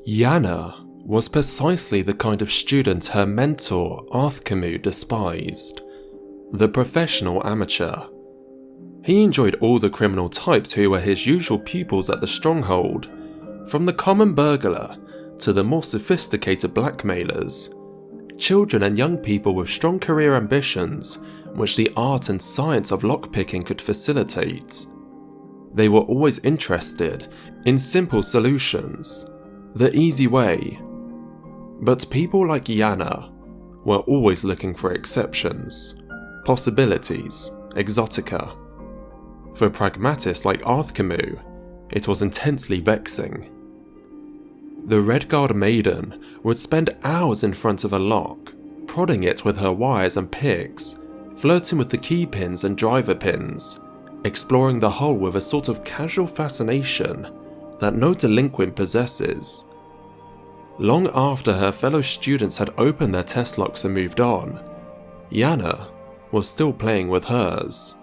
Yana was precisely the kind of student her mentor Arthcamu despised. The professional amateur. He enjoyed all the criminal types who were his usual pupils at the stronghold, from the common burglar to the more sophisticated blackmailers. Children and young people with strong career ambitions which the art and science of lockpicking could facilitate. They were always interested in simple solutions, the easy way. But people like Yana were always looking for exceptions, possibilities, exotica. For pragmatists like Arthcamu, it was intensely vexing. The Red Guard maiden would spend hours in front of a lock, prodding it with her wires and picks, flirting with the key pins and driver pins, exploring the hull with a sort of casual fascination that no delinquent possesses. Long after her fellow students had opened their test locks and moved on, Yana was still playing with hers.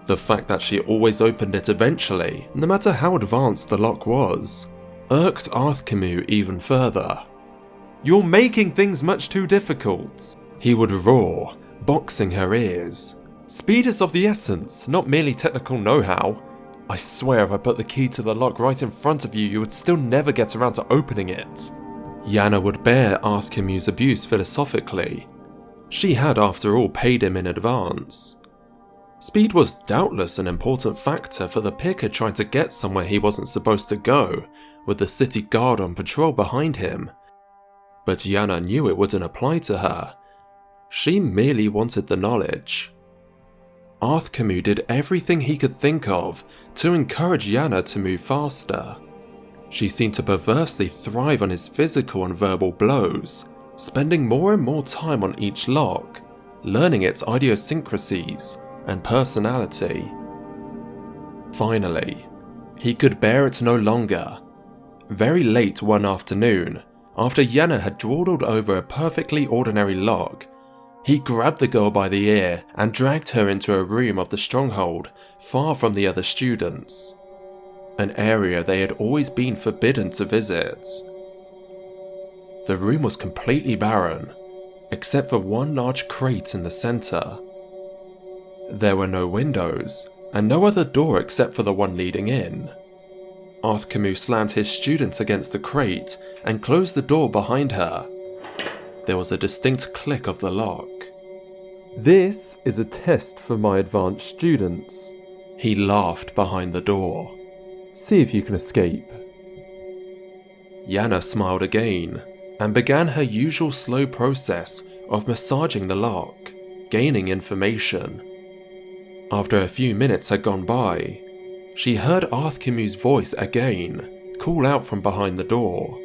The fact that she always opened it eventually, no matter how advanced the lock was, irked Arthcamu even further. "You're making things much too difficult," he would roar, boxing her ears. "Speed is of the essence, not merely technical know-how. I swear if I put the key to the lock right in front of you, you would still never get around to opening it." Yana would bear Arthcamu's abuse philosophically. She had after all paid him in advance. Speed was doubtless an important factor for the picker trying to get somewhere he wasn't supposed to go, with the city guard on patrol behind him. But Yana knew it wouldn't apply to her. She merely wanted the knowledge. Arthcamu did everything he could think of to encourage Yana to move faster. She seemed to perversely thrive on his physical and verbal blows, spending more and more time on each lock, learning its idiosyncrasies and personality. Finally, he could bear it no longer. Very late one afternoon, after Yana had dawdled over a perfectly ordinary lock, he grabbed the girl by the ear and dragged her into a room of the stronghold far from the other students, an area they had always been forbidden to visit. The room was completely barren, except for one large crate in the center. There were no windows, and no other door except for the one leading in. Arthcamu slammed his student against the crate and closed the door behind her. There was a distinct click of the lock. "This is a test for my advanced students," he laughed behind the door. "See if you can escape." Yana smiled again and began her usual slow process of massaging the lock, gaining information. After a few minutes had gone by, she heard Arthcamu's voice again call out from behind the door.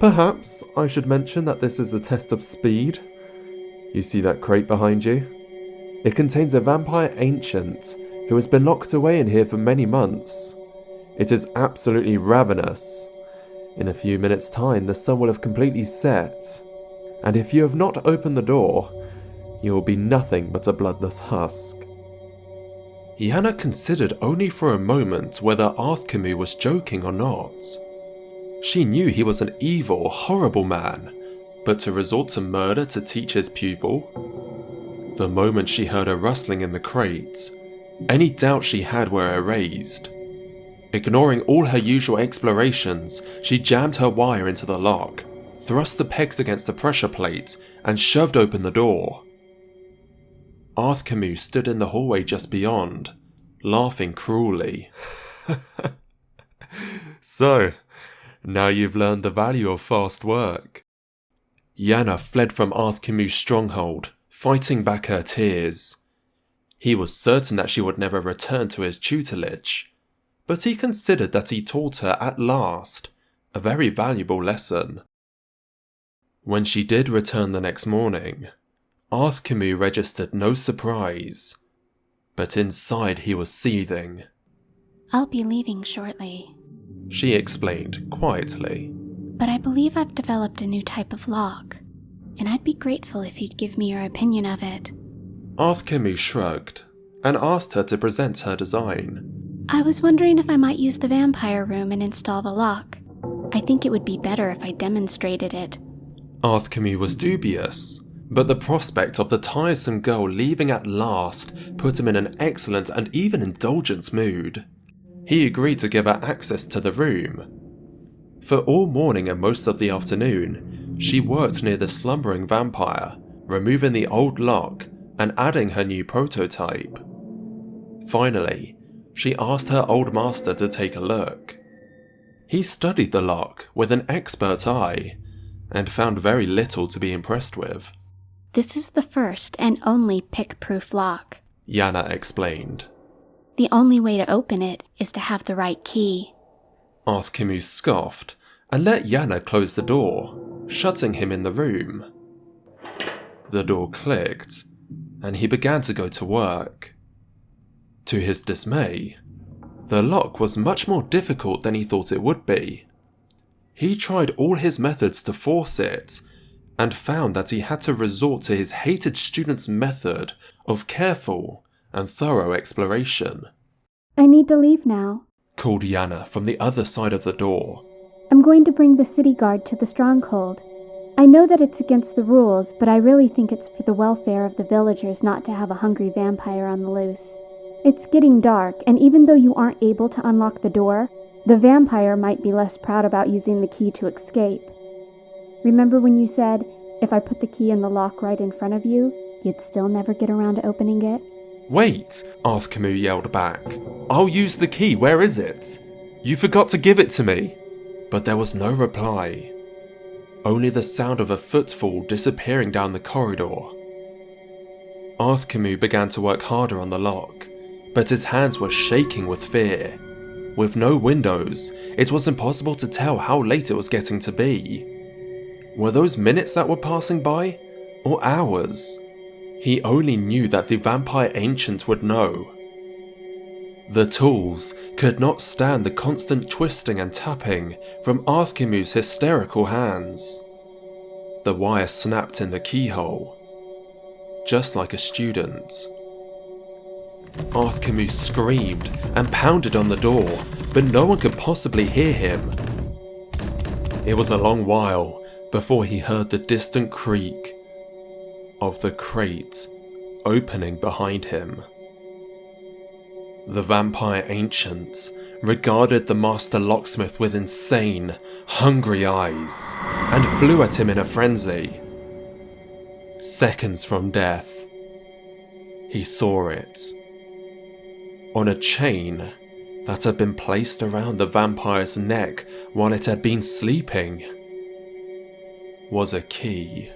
"Perhaps I should mention that this is a test of speed. You see that crate behind you? It contains a vampire ancient who has been locked away in here for many months. It is absolutely ravenous. In a few minutes' time, the sun will have completely set, and if you have not opened the door, you will be nothing but a bloodless husk." Yana considered only for a moment whether Arthcamu was joking or not. She knew he was an evil, horrible man, but to resort to murder to teach his pupil? The moment she heard a rustling in the crate, any doubts she had were erased. Ignoring all her usual explorations, she jammed her wire into the lock, thrust the pegs against the pressure plate, and shoved open the door. Arthcamu stood in the hallway just beyond, laughing cruelly. "So, now you've learned the value of fast work." Yana fled from Arthcamu's stronghold, fighting back her tears. He was certain that she would never return to his tutelage, but he considered that he taught her at last a very valuable lesson. When she did return the next morning, Arthcamu registered no surprise, but inside he was seething. "I'll be leaving shortly," she explained quietly. "but I believe I've developed a new type of lock, and I'd be grateful if you'd give me your opinion of it." Arthcamu shrugged and asked her to present her design. "I was wondering if I might use the vampire room and install the lock. I think it would be better if I demonstrated it. Arthcamu was dubious, but the prospect of the tiresome girl leaving at last put him in an excellent and even indulgent mood. He agreed to give her access to the room. For all morning and most of the afternoon, she worked near the slumbering vampire, removing the old lock and adding her new prototype. Finally, she asked her old master to take a look. He studied the lock with an expert eye and found very little to be impressed with. This is the first and only pick-proof lock, Yana explained. The only way to open it is to have the right key. Arthcamu scoffed and let Yana close the door, shutting him in the room. The door clicked, and he began to go to work. To his dismay, the lock was much more difficult than he thought it would be. He tried all his methods to force it, and found that he had to resort to his hated student's method of careful and thorough exploration. I need to leave now. Called Yana from the other side of the door. I'm going to bring the city guard to the stronghold. I know that it's against the rules, but I really think it's for the welfare of the villagers not to have a hungry vampire on the loose. It's getting dark, and even though you aren't able to unlock the door, the vampire might be less proud about using the key to escape. Remember when you said, if I put the key in the lock right in front of you, you'd still never get around to opening it? Wait, Arthcamu yelled back. I'll use the key, where is it? You forgot to give it to me. But there was no reply. Only the sound of a footfall disappearing down the corridor. Arthcamu began to work harder on the lock, but his hands were shaking with fear. With no windows, it was impossible to tell how late it was getting to be. Were those minutes that were passing by, or hours? He only knew that the vampire ancient would know. The tools could not stand the constant twisting and tapping from Arthcamu's hysterical hands. The wire snapped in the keyhole, just like a student. Arthcamu screamed and pounded on the door, but no one could possibly hear him. It was a long while before he heard the distant creak of the crate opening behind him. The vampire ancient regarded the master locksmith with insane, hungry eyes and flew at him in a frenzy. Seconds from death, he saw it. On a chain that had been placed around the vampire's neck while it had been sleeping was a key.